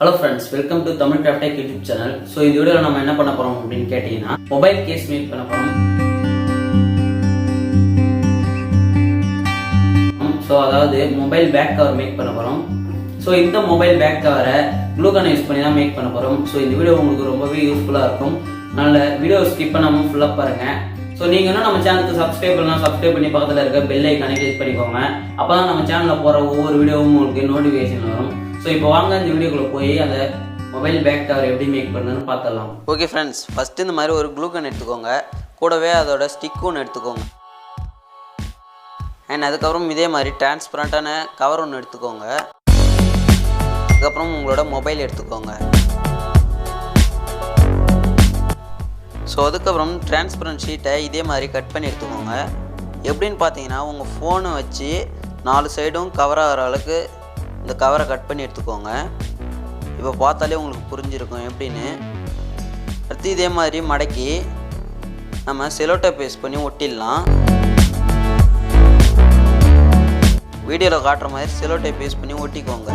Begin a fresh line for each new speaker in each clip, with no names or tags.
Hello friends, welcome to Tamil craftech YouTube channel. So in this video நம்ம என்ன பண்ண போறோம் அப்படினு கேட்டீங்கன்னா மொபைல் கேஸ் மேக் பண்ண போறோம். சோ அதாவது மொபைல் பேக் கவர் மேக் பண்ண போறோம். சோ இந்த மொபைல் பேக் கவரை க்ளூ கன் யூஸ் பண்ணி தான் மேக் பண்ண போறோம். சோ இந்த வீடியோ உங்களுக்கு ரொம்பவே யூஸ்ஃபுல்லா இருக்கும். அதனால வீடியோ ஸ்கிப் பண்ணாம ஃபுல்லா பாருங்க. சோ நீங்க இன்னும் நம்ம சேனலுக்கு சப்ஸ்கிரைப் பண்ணலாம், சப்ஸ்கிரைப் பண்ணி பக்கத்துல இருக்க பெல் ஐகானை கிளிக் பண்ணிக்கோங்க. அப்பதான் நம்ம சேனல்ல போற ஒவ்வொரு வீடியோவும் உங்களுக்கு நோட்டிஃபிகேஷன் வரும். ஸோ இப்போ வாங்க இந்த வீடியோக்குள்ளே போய் அந்த மொபைல் பேக் கவர் எப்படி மேக் பண்ணுறதுன்னு பார்த்துடலாம்.
ஓகே ஃப்ரெண்ட்ஸ், ஃபஸ்ட்டு இந்த மாதிரி ஒரு க்ளூ கன் எடுத்துக்கோங்க, கூடவே அதோட ஸ்டிக் ஒன்று எடுத்துக்கோங்க. அண்ட் அதுக்கப்புறம் இதே மாதிரி டிரான்ஸ்பரண்ட்டான கவர் ஒன்று எடுத்துக்கோங்க. அதுக்கப்புறம் உங்களோட மொபைல் எடுத்துக்கோங்க. ஸோ அதுக்கப்புறம் டிரான்ஸ்பரண்ட் ஷீட்டை இதே மாதிரி கட் பண்ணி எடுத்துக்கோங்க. எப்படின்னு பார்த்தீங்கன்னா உங்கள் ஃபோனை வச்சு 4 சைடும் கவர் ஆகிற அளவுக்கு இந்த கவரை கட் பண்ணி எடுத்துக்கோங்க. இப்போ பார்த்தாலே உங்களுக்கு புரிஞ்சிருக்கும் எப்படின்னு. அடுத்து இதே மாதிரி மடக்கி நம்ம செலோடேப் யூஸ் பண்ணி ஒட்டிடலாம். வீடியோவில் காட்டுற மாதிரி செலோடேப் யூஸ் பண்ணி ஒட்டிக்கோங்க.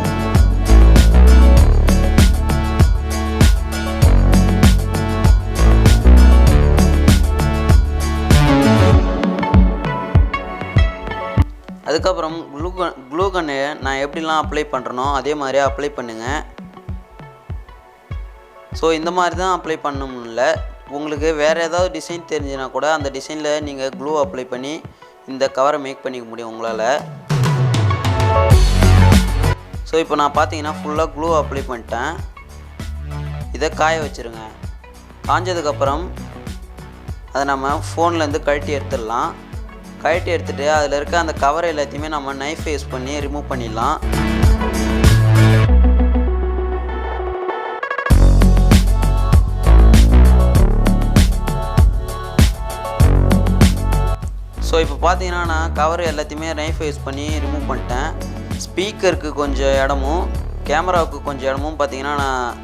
அதுக்கப்புறம் க்ளூ கன்னு நான் எப்படிலாம் அப்ளை பண்ணுறனோ அதே மாதிரி அப்ளை பண்ணுங்கள். ஸோ இந்த மாதிரி தான் அப்ளை பண்ணணும்ல. உங்களுக்கு வேறு ஏதாவது டிசைன் தெரிஞ்சுன்னா கூட அந்த டிசைனில் நீங்கள் க்ளூ அப்ளை பண்ணி இந்த கவரை மேக் பண்ணிக்க முடியும் உங்களால். ஸோ இப்போ நான் பார்த்தீங்கன்னா ஃபுல்லாக க்ளூ அப்ளை பண்ணிட்டேன். இதை காய வச்சுருங்க. காஞ்சதுக்கப்புறம் அதை நம்ம ஃபோன்லேருந்து கழட்டி எடுத்துடலாம். கழட்டி எடுத்துகிட்டு அதில் இருக்க அந்த கவர் எல்லாத்தையுமே நம்ம நைஃப் யூஸ் பண்ணி ரிமூவ் பண்ணிடலாம். ஸோ இப்போ பார்த்தீங்கன்னா நான் கவர் எல்லாத்தையுமே நைஃப் யூஸ் பண்ணி ரிமூவ் பண்ணிட்டேன். ஸ்பீக்கருக்கு கொஞ்சம் இடமும் கேமராவுக்கு கொஞ்சம் இடமும் பார்த்தீங்கன்னா நான்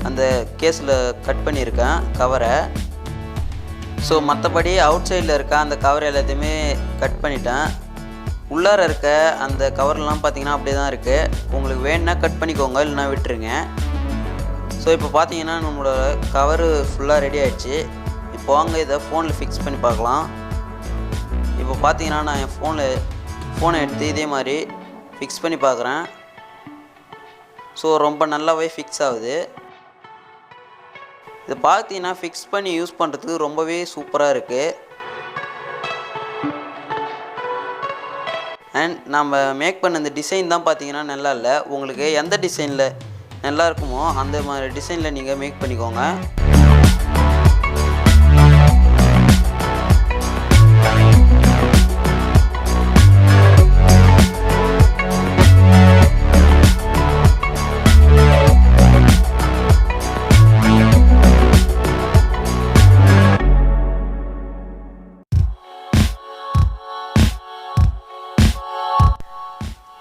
அந்த கேஸில் கட் பண்ணியிருக்கேன் கவரை. ஸோ மற்றபடி அவுட் சைடில் இருக்க அந்த கவர் எல்லாத்தையுமே கட் பண்ணிட்டேன். உள்ளார இருக்க அந்த கவர்லாம் பார்த்தீங்கன்னா அப்படியே தான் இருக்குது. உங்களுக்கு வேணுன்னா கட் பண்ணிக்கோங்க, இல்லைனா விட்டுருங்க. ஸோ இப்போ பார்த்தீங்கன்னா நம்மளோட கவரு ஃபுல்லாக ரெடி ஆகிடுச்சு. இப்போ வாங்க இதை ஃபோனில் ஃபிக்ஸ் பண்ணி பார்க்கலாம். இப்போ பார்த்தீங்கன்னா நான் என் ஃபோனை எடுத்து இதே மாதிரி ஃபிக்ஸ் பண்ணி பார்க்குறேன். ஸோ ரொம்ப நல்லாவே ஃபிக்ஸ் ஆகுது. இதை பார்த்தீங்கன்னா ஃபிக்ஸ் பண்ணி யூஸ் பண்ணுறதுக்கு ரொம்பவே சூப்பராக இருக்குது. அண்ட் நம்ம மேக் பண்ண இந்த டிசைன் தான் பார்த்தீங்கன்னா நல்லா இல்லை. உங்களுக்கு எந்த டிசைனில் நல்லா இருக்குமோ அந்த மாதிரி டிசைனில் நீங்கள் மேக் பண்ணிக்கோங்க.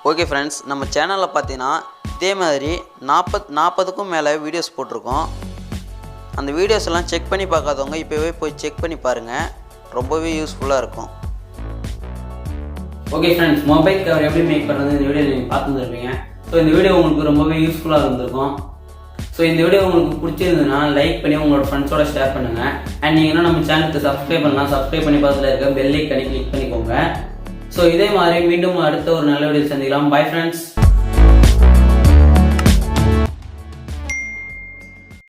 ஓகே ஃப்ரெண்ட்ஸ், நம்ம சேனலில் பார்த்தீங்கன்னா இதே மாதிரி 40க்கும் மேலே வீடியோஸ் போட்டிருக்கோம். அந்த வீடியோஸ் எல்லாம் செக் பண்ணி பார்க்காதவங்க இப்போவே போய் செக் பண்ணி பாருங்கள், ரொம்பவே யூஸ்ஃபுல்லாக இருக்கும்.
ஓகே ஃப்ரெண்ட்ஸ், மொபைல் கவர் எப்படி மேக் பண்ணுறது இந்த வீடியோ நீங்கள் பார்த்துருப்பீங்க. ஸோ இந்த வீடியோ உங்களுக்கு ரொம்பவே யூஸ்ஃபுல்லாக இருந்திருக்கும். ஸோ இந்த வீடியோ உங்களுக்கு பிடிச்சிருந்ததுன்னா லைக் பண்ணி உங்களோட ஃப்ரெண்ட்ஸோட ஷேர் பண்ணுங்கள். அண்ட் நீங்கள் இன்னும் நம்ம சேனலுக்கு சப்ஸ்கிரைப் பண்ணலாம், சப்ஸ்கிரைப் பண்ணி பக்கத்தில் இருக்க பெல் ஐகானை கிளிக் பண்ணிக்கோங்க. ஸோ இதே மாதிரி மீண்டும் அடுத்த ஒரு நல்ல வீடியோ சந்திக்கலாம். Bye friends.